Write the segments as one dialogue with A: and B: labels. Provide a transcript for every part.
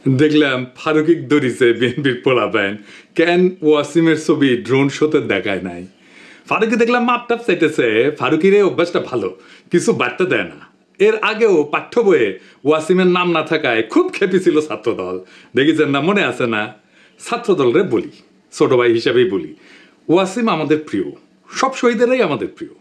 A: দেখলাম ফারুকি ধরিছে বিএনপির পোলাপাইন, কেন ওয়াসিমের ছবি ড্রোন শোতে দেখায় নাই। ফারুকি দেখলাম মাপটাপ চাইতেছে, ফারুকির এই অভ্যাসটা ভালো, কিছু বার্তা দেয় না। এর আগেও পাঠ্য বইয়ে ওয়াসিমের নাম না থাকায় খুব খেপেছিল ছাত্রদল, দেখেছেন না, মনে আছে না? ছাত্রদলরে বলি, ছোট ভাই হিসাবেই বলি, ওয়াসিম আমাদের প্রিয়, সব শহীদেরাই আমাদের প্রিয়।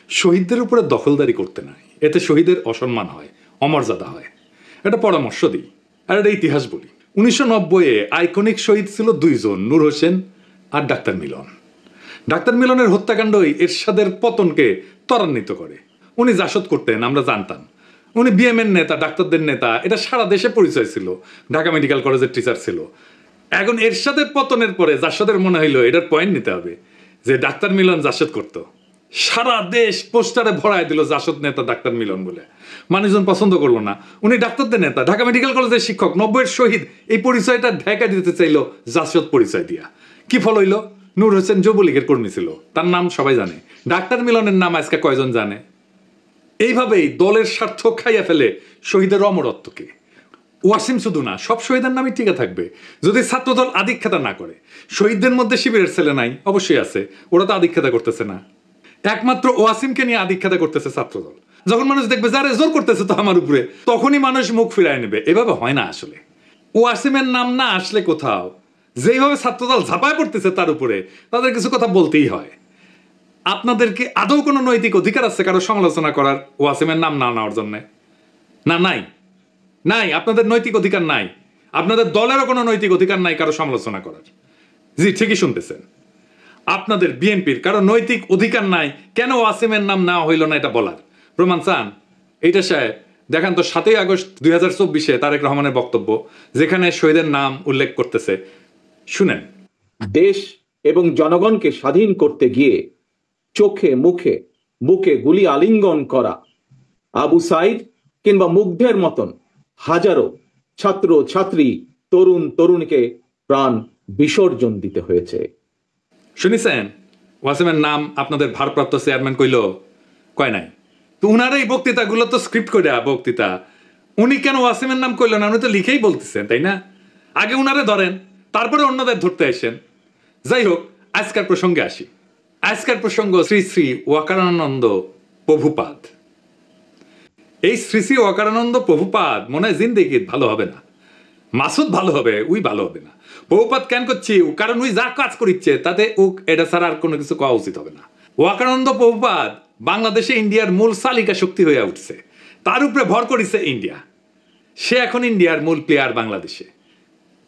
A: শহীদদের উপরে দখলদারি করতে নাই, এতে শহীদের অসম্মান হয়, অমর্যাদা হয়। এটা পরামর্শ দিই আর এটা ইতিহাস বলি। 1990-এ আইকনিক শহীদ ছিল দুইজন, নূর হোসেন আর ডাক্তার মিলন। ডাক্তার মিলনের হত্যাকাণ্ডই এরশাদের পতনকে ত্বরান্বিত করে। উনি জাসদ করতেন, আমরা জানতাম। উনি বিএমএর নেতা, ডাক্তারদের নেতা, এটা সারা দেশে পরিচয় ছিল। ঢাকা মেডিকেল কলেজের টিচার ছিল। এখন এরশাদের পতনের পরে জাসদের মনে হইলো এটার পয়েন্ট নিতে হবে যে ডাক্তার মিলন জাসদ করত। সারা দেশ পোস্টারে ভরায় দিল জাসদ নেতা ডাক্তার মিলন বলে। মানুষজন পছন্দ করলো না। উনি ডাক্তারদের নেতা, ঢাকা মেডিকেল কলেজের শিক্ষক, 90-এর শহীদ, এই পরিচয়টা ঢাকা দিতে চাইলো জাসদ পরিচয় দিয়া। কি ফল হইল? নূর হোসেন যুবলীগের কর্মী ছিল, তার নাম সবাই জানে। ডাক্তার মিলনের নাম আজকে কয়জন জানে? এইভাবেই দলের স্বার্থ খাইয়া ফেলে শহীদের অমরত্বকে। ওয়াসিম শুধু না, সব শহীদের নামই টিকে থাকবে যদি ছাত্রদল আধিক্ষেতা না করে। শহীদদের মধ্যে শিবিরের ছেলে নাই? অবশ্যই আছে, ওরা তো আধিক্ষেতা করতেছে না। একমাত্র ওয়াসিমকে নিয়ে আধিক্ষেতা করতেছে ছাত্রদল। যখন মানুষ দেখবে যারা জোর করতেছে তো আমার উপরে, তখনই মানুষ মুখ ফিরায় নেবে। এভাবে হয় না আসলে। ওয়াসিমের নাম না আসলে কোথাও যেইভাবে ছাত্রদল ঝাঁপায় পড়তেছে তার উপরে, তাদের কিছু কথা বলতেই হয়। আপনাদেরকে আদৌ কোনো নৈতিক অধিকার আছে কারো সমালোচনা করার ওয়াসিমের নাম না নেওয়ার জন্য? না, নাই, নাই। আপনাদের নৈতিক অধিকার নাই। আপনাদের দলেরও কোনো নৈতিক অধিকার নাই কারো সমালোচনা করার। জি, ঠিকই শুনতেছেন। আপনাদের বিএনপির কারো নৈতিক অধিকার নাই কেন ওয়াসিমের নাম নেওয়া হইল না এটা বলার। প্রমাণ চান? এইটা সাহেব দেখান তো 7ই আগস্ট 2024-এ তারেক রহমানের বক্তব্য, যেখানে শহীদের নাম উল্লেখ করতেছে। শুনেন।
B: দেশ এবং জনগণকে স্বাধীন করতে গিয়ে চোখে মুখে বুকে গুলি আলিঙ্গন করা আবু সাইদ কিংবা মুগ্ধের মতন হাজারো ছাত্র ছাত্রী, তরুণ তরুণীকে প্রাণ বিসর্জন দিতে হয়েছে।
A: শুনেছেন? ওয়াসিমের নাম আপনাদের ভারপ্রাপ্ত চেয়ারম্যান কইল? কয় নাই তো। উনার এই বক্তৃতাগুলো তো স্ক্রিপ্ট করে বক্তৃতা। উনি কেন ওয়াসিমের নাম কইল না? উনি তো লিখেই বলতেছেন, তাই না? আগে উনারে ধরেন, তারপরে অন্যদের ধরতে আসেন। যাই হোক, আজকের প্রসঙ্গে আসি। আজকের প্রসঙ্গ শ্রী শ্রী ওয়াকারানন্দ প্রভুপাদ। এই শ্রী শ্রী ওয়াকারানন্দ প্রভুপাদ মনে হয় জিন্দেগির ভালো হবে না। মাসুদ ভালো হবে, উই ভালো হবে না। প্রভুপাদ কেন করছি? কারণ উই যা কাজ করিচ্ছে তাতে এটা ছাড়া আর কোনো কিছু কওয়া উচিত হবে না। ওয়াকারানন্দ প্রভুপাদ বাংলাদেশে ইন্ডিয়ার মূল চালিকা শক্তি হয়ে উঠছে। তার উপরে ভর করেছে ইন্ডিয়া। সে এখন ইন্ডিয়ার মূল প্লেয়ার বাংলাদেশে।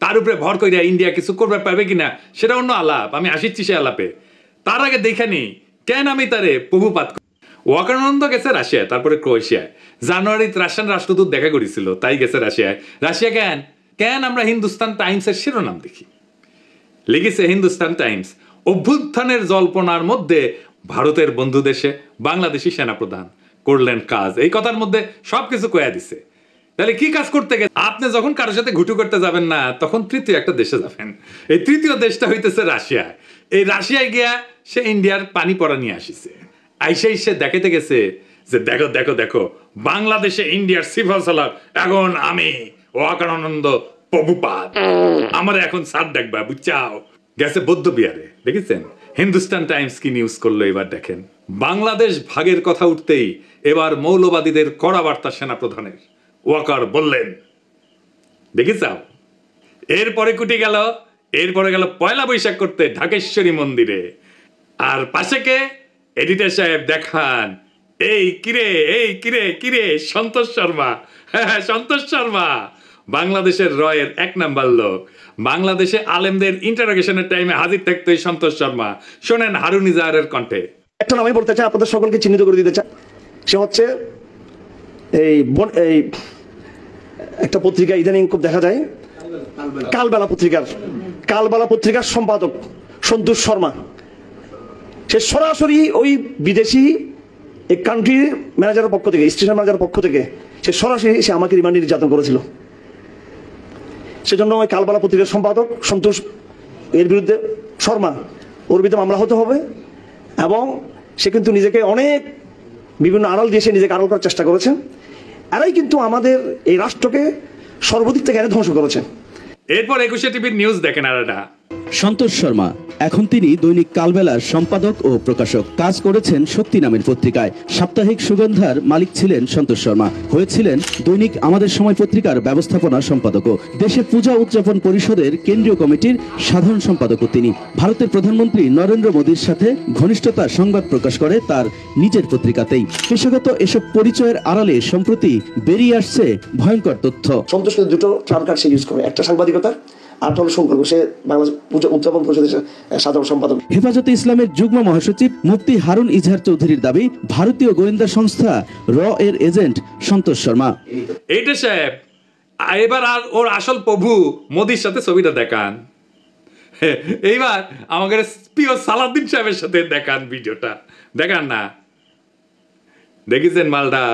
A: তার উপরে ভর করিয়া ইন্ডিয়া কিছু করবে পাবে কিনা সেটা অন্য আলাপ, আমি আসিচ্ছি সে আলাপে। তার আগে দেখানি কেন আমি তারে প্রভুপাত। ওয়াকারানন্দ গেছে রাশিয়ায়, তারপরে ক্রোয়েশিয়ায়। জানুয়ারিতে রাশিয়ান রাষ্ট্রদূত দেখা করেছিল, তাই গেছে রাশিয়ায়। রাশিয়া কেন? কেন আমরা হিন্দুস্তান টাইমসের শিরোনাম দেখি, লিখেছে হিন্দুস্তান টাইমস, অভ্যুত্থানের জল্পনার মধ্যে ভারতের বন্ধু দেশে বাংলাদেশি সেনাপ্রধান করলেন কাজ। এই কথার মধ্যে সবকিছু কয়া দিছে। তাহলে কি কাজ করতে গেছে? আপনি যখন কারোর সাথে ঘুটু করতে যাবেন না, তখন তৃতীয় একটা দেশে যাবেন। এই তৃতীয় দেশটা হইতেছে রাশিয়া। এই রাশিয়ায় গিয়া সে ইন্ডিয়ার পানি পড়া নিয়ে আসিছে। আইসাই সে দেখাতে গেছে যে দেখো দেখো দেখো, বাংলাদেশে ইন্ডিয়ার সিফল সালার এখন আমি ওয়াকারানন্দ প্রভুপাদ, আমার এখন সার ডাকবা, বুঝছাও। গেছে বৌদ্ধ বিহারে, দেখেছেন? হিন্দুস্তান টাইমস কি নিউজ করলো এবার দেখেন। বাংলাদেশ ভাগের কথা উঠতেই এবার মৌলবাদীদের কড়া বার্তা সেনাপ্রধানের। ওয়াকার বললেন, দেখেছাও। এরপরে কুটি গেল, এরপরে গেল পয়লা বৈশাখ করতে ঢাকেশ্বরী মন্দিরে। আর পাশে কে? এডিটর সাহেব দেখান, এই কিরে, এই কিরে কিরে, সন্তোষ শর্মা। হ্যাঁ, সন্তোষ শর্মা বাংলাদেশের রয়ের 1 নাম্বার লোক। বাংলাদেশে আলেমদের ইন্টারোগেশনের টাইমে হাজির থাকতো এই সন্তোষ শর্মা। শোনেন হারুন ইজাহারের কণ্ঠে।
C: একটা নামই বলতে চাই, আপনাদের সকলকে চিহ্নিত করে দিতে চাই। সে হচ্ছে এই একটা পত্রিকা ইদানিং খুব দেখা যায়, কালবেলা পত্রিকার সম্পাদক সন্তোষ শর্মা। সে সরাসরি ওই বিদেশি এই কান্ট্রির ম্যানেজারের পক্ষ থেকে, স্টেশন ম্যানেজারের পক্ষ থেকে সে সরাসরি সে আমাকে রিমান্ডে নির্যাতন করেছিল। সেজন্য ওই কালবেলা পত্রিকার সম্পাদক সন্তোষ এর বিরুদ্ধে, শর্মা, ওর বিরুদ্ধে মামলা হতে হবে। এবং সে কিন্তু নিজেকে অনেক বিভিন্ন আড়াল দিয়ে সে নিজেকে আড়াল করার চেষ্টা করেছে। এরাই কিন্তু আমাদের এই রাষ্ট্রকে সর্বদিক থেকে এনে ধ্বংস করেছে।
A: এরপর 21 টিভির নিউজ দেখেন আর এটা।
D: সন্তোষ শর্মা এখন তিনি দৈনিক কালবেলার সম্পাদক ও প্রকাশক। কাজ করেছেন শক্তি নামের পত্রিকায়। সাপ্তাহিক সুগন্ধার মালিক ছিলেন সন্তোষ শর্মা। হয়েছিলেন দৈনিক আমাদের সময় পত্রিকার ব্যবস্থাপনা সম্পাদকও। দেশে পূজা উদযাপন পরিষদের কেন্দ্রীয় কমিটির সাধারণ সম্পাদকও তিনি। ভারতের প্রধানমন্ত্রী নরেন্দ্র মোদীর সাথে ঘনিষ্ঠতার সংবাদ প্রকাশ করে তার নিজের পত্রিকাতেই। পেশাগত এসব পরিচয়ের আড়ালে সম্প্রতি বেরিয়ে আসছে ভয়ঙ্কর তথ্য।
C: সন্তোষ দুটো ট্রাম কার্ড সে ইউজ করে, একটা সাংবাদিকতা আর হলো সম্পর্ক। সে বাংলাদেশ পূজা উদযাপন পরিষদের সাধারণ সম্পাদক।
D: হেফাজতে ইসলামের যুগ্ম মহাসচিব মুফতি হারুন ইজহার চৌধুরীর দাবি, ভারতীয় গোয়েন্দা সংস্থা র এর এজেন্ট সন্তোষ শর্মা।
A: এইটা সাহেব, এবার আর ওর আসল প্রভু মোদির সাথে ছবিটা দেখান। এইবার আমাদের প্রিয় সালাউদ্দিন সাহেবের সাথে দেখান, ভিডিওটা দেখান না। দেখিছেন মালটা?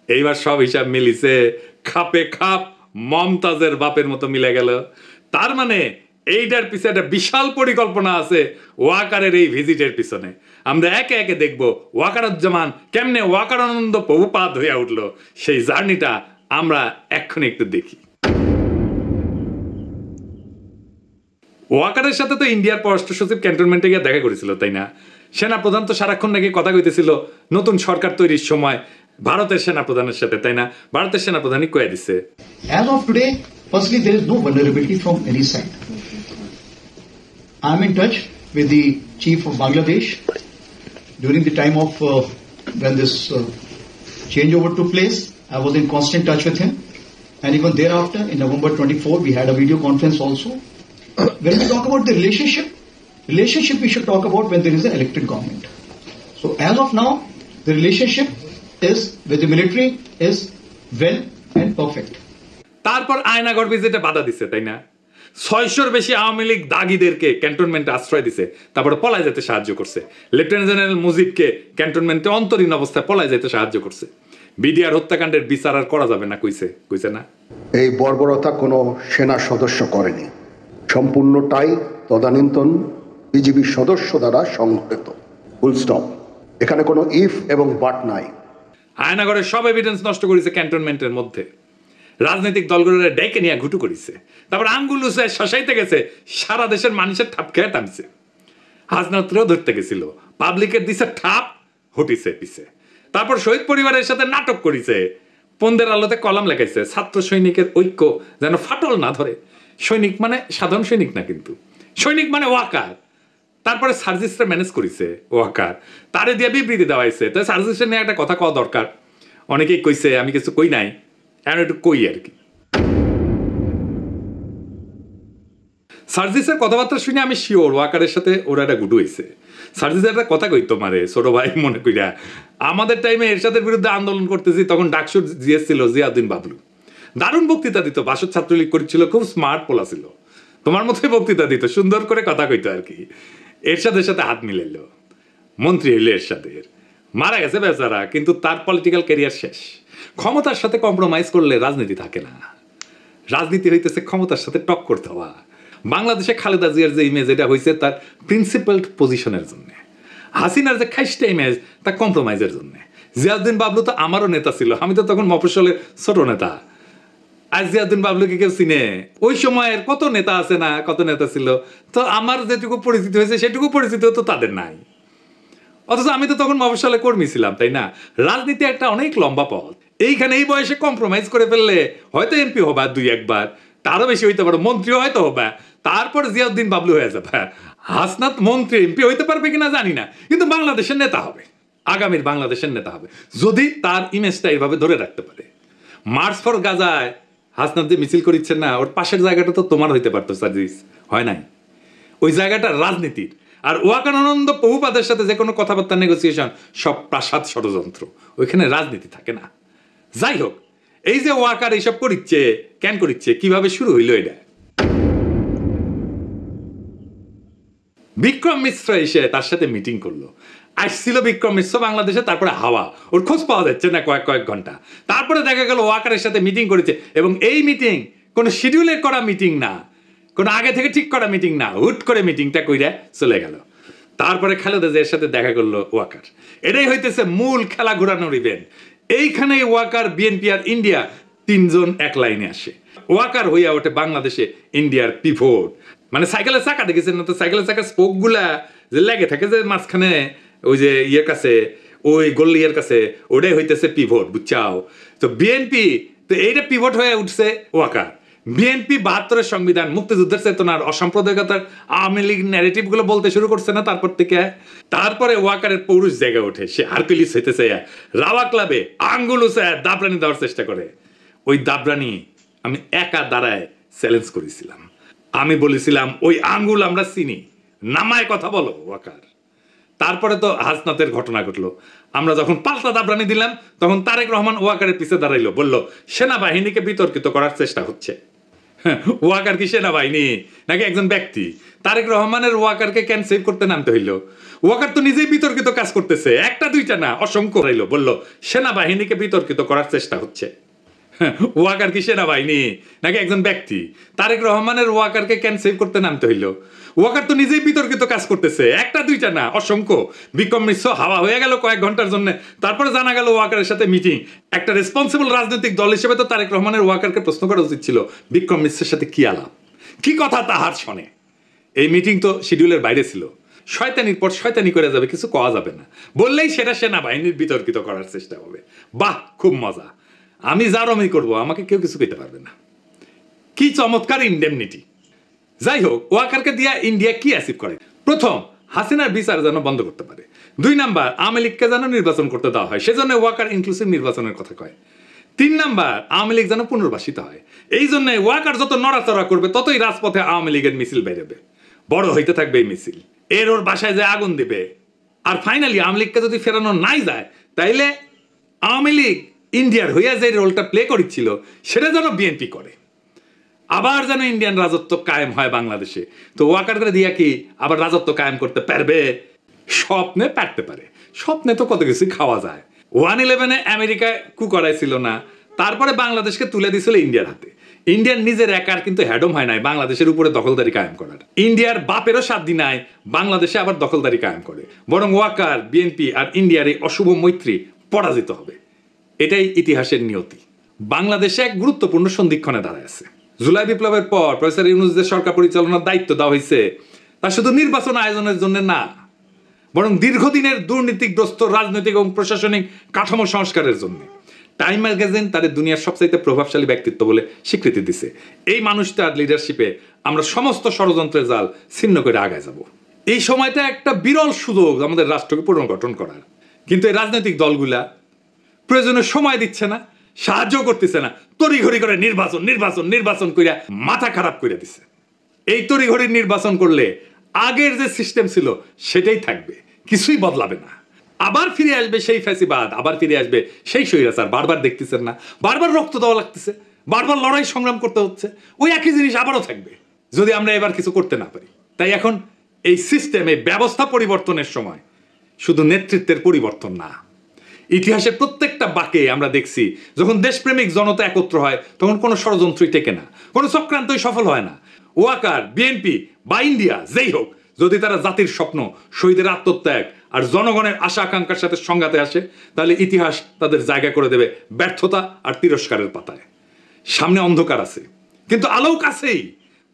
A: এইবার সব হিসাব মিলিছে, খাপে খাপ মমতাজের বাপের মতো মিলে গেল। তার মানে এইটার পিছনে একটা বিশাল পরিকল্পনা আছে ওয়াকারের এই ভিজিটের পিছনে। আমরা একে একে দেখব ওয়াকারুজ্জামান কেমনে ওয়াকারানন্দ প্রভুপাদ হয়ে উঠলো, সেই জার্নিটা আমরা এক্ষুনি একটু দেখি। ওয়াকারের সাথে তো ইন্ডিয়ার পররাষ্ট্র সচিব ক্যান্টনমেন্টে গিয়ে দেখা করেছিল, তাই না? সেনাপ্রধান তো সারাক্ষণ নাকি কথা কইতেছিল নতুন সরকার তৈরির সময় ভারতের সেনাপ্রধানের সাথে, তাই না? ভারতের সেনাপ্রধানই কয়ে দিছে,
E: as of today, firstly, there is no vulnerability from any side. I am in touch with the chief of Bangladesh during the time of when this changeover took place. I was in constant touch with him, and even thereafter, in November 24, we had a video conference also. When we talk about the relationship we should talk about when there is an elected government. So as of now, the relationship is with the military is well and perfect.
A: তারপর আয়নাগর ভিজিটে বাধা দিছে, তাই না? 600-র বেশি আওয়ামী লীগ দাগিদেরকে ক্যান্টনমেন্টে আশ্রয় দিছে, তারপরে পলায় যেতে সাহায্য করছে। লেফটেন্যান্ট জেনারেল মুজিবকে ক্যান্টনমেন্টে অন্তরীণ অবস্থায় পলায় যেতে সাহায্য করছে। বিডিআর হত্যাকাণ্ডের বিচার আর করা যাবে না কইছে না?
F: এই বর্বরতা কোনো সেনা সদস্য করেনি, সম্পূর্ণটাই তদানীন্তন বিজিবি সদস্য দ্বারা সংঘটিত। Full stop. এখানে কোনো ইফ এবং বাট নাই।
A: আয়নাগরের সব এভিডেন্স নষ্ট করেছে ক্যান্টনমেন্টের মধ্যে। রাজনৈতিক দলগুলোর ডেকে নিয়ে ঘুটু করেছে, তারপর আঙ্গুল উঁচায় শশাইতে গেছে, সারা দেশের মানুষের ঠাপ খেয়ে টানছে। হাসনাতরেও ধরতে গেছিল, পাবলিকের দিছে ঠাপ, হটিছে পিছে। তারপর শহীদ পরিবারের সাথে নাটক করেছে, পন্দের আলোতে কলাম লেখাইছে, ছাত্র সৈনিকের ঐক্য যেন ফাটল না ধরে। সৈনিক মানে সাধারণ সৈনিক না, কিন্তু সৈনিক মানে ওয়াকার। তারপরে সার্জিসটা ম্যানেজ করেছে ওয়াকার, তারে দিয়ে বিবৃতি দেওয়াইছে। তাই সার্জিসটা নিয়ে একটা কথা কওয়া দরকার। অনেকেই কইছে, আমি কিছু কই নাই, এখন একটু কই আর কি। সার্জিসের কথাবার্তা শুনে আমি শিওর ওয়াকারের সাথে ওরা একটা গুটু হয়েছে। সার্জিসের একটা কথা কই তোমারে ছোট ভাই মনে কইরা, আমাদের টাইমে এরশাদের বিরুদ্ধে আন্দোলন করতেছি, তখন ডাকসুর জিএস ছিল জিয়াউদ্দিন বাবলু। দারুণ বক্তৃতা দিত, বাসদ ছাত্রলীগ করেছিল, খুব স্মার্ট পোলা ছিল, তোমার মতোই বক্তৃতা দিত, সুন্দর করে কথা কইতো আর কি। এরশাদের সাথে হাত মিলাইল, মন্ত্রী হইল এরশাদের, মারা গেছে বেচারা, কিন্তু তার পলিটিক্যাল ক্যারিয়ার শেষ। ক্ষমতার সাথে কম্প্রোমাইজ করলে রাজনীতি থাকে না। রাজনীতি হইতেছে ক্ষমতার সাথে টক্কর দেওয়া। বাংলাদেশে খালেদা জিয়ার যে ইমেজ, এটা হয়েছে তার প্রিন্সিপালড পজিশনের জন্য। হাসিনার যে খাইস্টা ইমেজ, তা কম্প্রোমাইজের জন্য। জিয়াউদ্দিন বাবলু তো আমারও নেতা ছিল, আমি তো তখন মফস্বলের ছোট নেতা। আর জিয়াউদ্দিন বাবলুকে কেউ চিনে? ওই সময়ের কত নেতা আছে না, কত নেতা ছিল, তো আমার যেটুকু পরিচিত হয়েছে সেটুকু পরিচিত তো তাদের নাই। অথচ আমি তো তখন মফস্বলে কর্মী ছিলাম, তাই না? রাজনীতি একটা অনেক লম্বা পথ। এইখানে এই বয়সে কম্প্রোমাইজ করে ফেললে হয়তো এমপি হবা দুই একবার, তারও বেশি হইতে পারো, মন্ত্রী হয়তো হবা, তারপর জিয়াউদ্দিন বাবলু হয়ে যাবে। হাসনাত মন্ত্রী এমপি হইতে পারবে কিনা জানি না, কিন্তু বাংলাদেশের নেতা হবে, আগামীর বাংলাদেশের নেতা হবে, যদি তার ইমেজটা এইভাবে ধরে রাখতে পারে। মার্চ ফর গাজায় হাসনাত যে মিছিল করিচ্ছেন না, ওর পাশের জায়গাটা তো তোমার হইতে পারতো সার্জিস, হয় নাই? ওই জায়গাটা রাজনীতির। আর ওয়াকারানন্দ প্রভুপাদের সাথে যে কোনো কথাবার্তা নেগোসিয়েশন সব প্রাসাদ ষড়যন্ত্র, ওইখানে রাজনীতি থাকে না। যাই হোক, এই যে ওয়াকার এইসব করিচ্ছে, কেন করিচ্ছে, কিভাবে শুরু হইল এটা? বিক্রম মিশ্র এসে তার সাথে মিটিং করলো। আসছিল বিক্রম মিশ্র বাংলাদেশে, তারপরে হাওয়া, ওর খোঁজ পাওয়া যাচ্ছে না কয়েক ঘন্টা। তারপরে দেখা গেল ওয়াকারের সাথে মিটিং করেছে, এবং এই মিটিং কোনো শিডিউলে করা মিটিং না, কোনো আগে থেকে ঠিক করা মিটিং না, হুট করে মিটিংটা কইরা চলে গেল। তারপরে খালেদা জিয়ার সাথে দেখা করলো ওয়াকার। এটাই হইতেছে মূল খেলা ঘোরানোর ইভেন্ট। এইখানেই ওয়াকার, বিএনপি আর ইন্ডিয়া তিনজন এক লাইনে আসে। ওয়াকার হইয়া ওঠে বাংলাদেশে ইন্ডিয়ার পিভট। মানে সাইকেলের চাকা দেখেছেন না তো, সাইকেলের চাকা স্পোক গুলা যে লেগে থাকে যে মাঝখানে ওই যে ইয়ের কাছে, ওই গল্লিয়ার কাছে, ওটাই হইতেছে পিভট, বুঝছাও? তো বিএনপি তো এইটা পিভট হয়ে উঠছে ওয়াকার। বিএনপি ৭২-এর সংবিধান, মুক্তিযুদ্ধের চেতনার, অসাম্প্রদায়িকতার, আওয়ামী লীগ ন্যারেটিভ গুলো বলতে শুরু করছে না তারপর থেকে। তারপরে ওয়াকারের পৌরুষ জায়গা ওঠে, সে হারকুলিস হইতেছে, রাওয়া ক্লাবে আঙ্গুল উঁচায় দাবরানি দেওয়ার চেষ্টা করে। ওই দাবরানি আমি একা দাঁড়ায় চ্যালেঞ্জ করেছিলাম। আমি বলেছিলাম ওই আঙ্গুল আমরা চিনি, নামায় কথা বলো ওয়াকার। তারপরে তো হাসনাতের ঘটনা ঘটলো। আমরা যখন পাল্টা দাবরানি দিলাম তখন তারেক রহমান ওয়াকারের পিছে দাঁড়াইলো, বলল সেনাবাহিনীকে বিতর্কিত করার চেষ্টা হচ্ছে। ওয়াকার কি সেনাবাহিনী নাকি একজন ব্যক্তি? তারেক রহমানের ওয়াকারকে কেন সেভ করতে নামতে হইল? ওয়াকার তো নিজেই বিতর্কিত কাজ করতেছে, একটা দুইটা না, অসংখ্য রইল। বলল সেনাবাহিনীকে বিতর্কিত করার চেষ্টা হচ্ছে। ওয়াকার কি সেনাবাহিনী নাকি একজন ব্যক্তি? তারেক রহমানের ওয়াকারকে কেন সেভ করতে নামতে হইল? ওয়াকার তো নিজেই বিতর্কিত কাজ করতেছে, একটা দুইটা না, অসংখ্য। বিক্রম মিশ্র হাওয়া হয়ে গেল কয়েক ঘন্টার জন্য, তারপরে জানা গেল ওয়াকারের সাথে মিটিং। একটা রেসপন্সিবল রাজনৈতিক দল হিসেবে তো তারেক রহমানের ওয়াকারকে প্রশ্ন করা উচিত ছিল, বিক্রম মিশ্রের সাথে কি আলাপ, কি কথা তাহার শোনে। এই মিটিং তো শিডিউলের বাইরে ছিল। শয়তানির পর শয়তানি করে যাবে, কিছু কওয়া যাবে না, বললেই সেটা সেনাবাহিনীর বিতর্কিত করার চেষ্টা হবে। বাহ, খুব মজা। আমি যার আমি করবো, আমাকে কেউ কিছু কইতে পারবে না। কি চমৎকার ইন্ডেমনিটি। যাই হোক, ওয়াকারকে দিয়া ইন্ডিয়া কি অ্যাচিভ করে? প্রথম, হাসিনার বিচার যেন বন্ধ করতে পারে। ২ নাম্বার, আওয়ামী লীগকে যেন নির্বাচন করতে দেওয়া হয়, সেজন্য ওয়াকার ইনক্লুসিভ নির্বাচনের কথা কয়। ৩ নাম্বার, আওয়ামী লীগ যেন পুনর্বাসিত হয়। এই জন্য ওয়াকার যত নড়াচড়া করবে ততই রাজপথে আওয়ামী লীগের মিছিল বেরোবে, বড় হইতে থাকবে এই মিছিল। ওর বাসায় যে আগুন দিবে। আর ফাইনালি আওয়ামী লীগকে যদি ফেরানো নাই যায়, তাইলে আওয়ামী লীগ ইন্ডিয়ার হইয়া যে রোলটা প্লে করেছিল সেটা যেন বিএনপি করে, আবার যেন ইন্ডিয়ান রাজত্ব কায়েম হয় বাংলাদেশে। তো ওয়াকার করে দিয়া কি আবার রাজত্ব কায়েম করতে পারবে? স্বপ্নে পারতে পারে, স্বপ্নে তো কত কিছু খাওয়া যায়। 1/11 আমেরিকায় কু করাইছিল না, তারপরে বাংলাদেশকে তুলে দিয়েছিল ইন্ডিয়ার হাতে। ইন্ডিয়ার নিজের একার কিন্তু হ্যাডম হয় নাই বাংলাদেশের উপরে দখলদারি কায়েম করার। ইন্ডিয়ার বাপেরও সাধ্য নাই বাংলাদেশে আবার দখলদারি কায়েম করে, বরং ওয়াকার, বিএনপি আর ইন্ডিয়ার এই অশুভ মৈত্রী পরাজিত হবে। এটাই ইতিহাসের নিয়তি। বাংলাদেশে এক গুরুত্বপূর্ণ সন্ধিক্ষণে দাঁড়ায় আছে। জুলাই বিপ্লবের পর প্রফেসর ইউনূসদের সরকার পরিচালনার দায়িত্ব দেওয়া হয়েছে তা শুধু নির্বাচন আয়োজনের জন্য না, বরং দীর্ঘদিনের দুর্নীতিগ্রস্ত রাজনৈতিক এবং প্রশাসনিক কাঠামো সংস্কারের জন্য। টাইম ম্যাগাজিন তাদের দুনিয়ার সবচাইতে প্রভাবশালী ব্যক্তিত্ব বলে স্বীকৃতি দিছে। এই মানুষটার লিডারশিপে আমরা সমস্ত ষড়যন্ত্রের জাল ছিন্ন করে আগায় যাব। এই সময়টা একটা বিরল সুযোগ আমাদের রাষ্ট্রকে পুনর্গঠন করার। কিন্তু এই রাজনৈতিক দলগুলা প্রয়োজনে সময় দিচ্ছে না, সাহায্য করতেছে না, তড়িঘড়ি করে নির্বাচন নির্বাচন নির্বাচন কইরা মাথা খারাপ করে দিছে। এই তড়িঘড়ি নির্বাচন করলে আগের যে সিস্টেম ছিল সেটাই থাকবে, কিছুই বদলাবে না। আবার ফিরে আসবে সেই ফ্যাসিবাদ, আবার ফিরে আসবে সেই স্বৈরাচার। বারবার দেখতেছেন না, বারবার রক্ত দেওয়া লাগতেছে, বারবার লড়াই সংগ্রাম করতে হচ্ছে, ওই একই জিনিস আবারও থাকবে যদি আমরা এবার কিছু করতে না পারি। তাই এখন এই সিস্টেম, এই ব্যবস্থা পরিবর্তনের সময় শুধু নেতৃত্বের পরিবর্তন না, ইতিহাসের প্রত্যেকটা বাঁকে আমরা দেখছি যখন দেশপ্রেমিক জনতা একত্র হয় তখন কোনো ষড়যন্ত্রই টেকে না, কোনো চক্রান্তই সফল হয় না। ওয়াকার, বিএনপি বা ইন্ডিয়া যেই হোক, যদি তারা জাতির স্বপ্ন, শহীদের আত্মত্যাগ আর জনগণের আশা আকাঙ্ক্ষার সাথে সংঘাতে আসে, তাহলে ইতিহাস তাদের জায়গা করে দেবে ব্যর্থতা আর তিরস্কারের পাতায়। সামনে অন্ধকার আছে, কিন্তু আলোও কাছেই।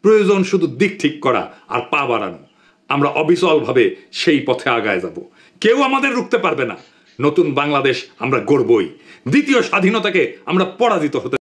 A: প্রয়োজন শুধু দিক ঠিক করা আর পা বাড়ানো। আমরা অবিচলভাবে সেই পথে আগায় যাব, কেউ আমাদের রুখতে পারবে না। নতুন বাংলাদেশ আমরা গড়বই, দ্বিতীয় স্বাধীনতাকে আমরা পরাজিত হতে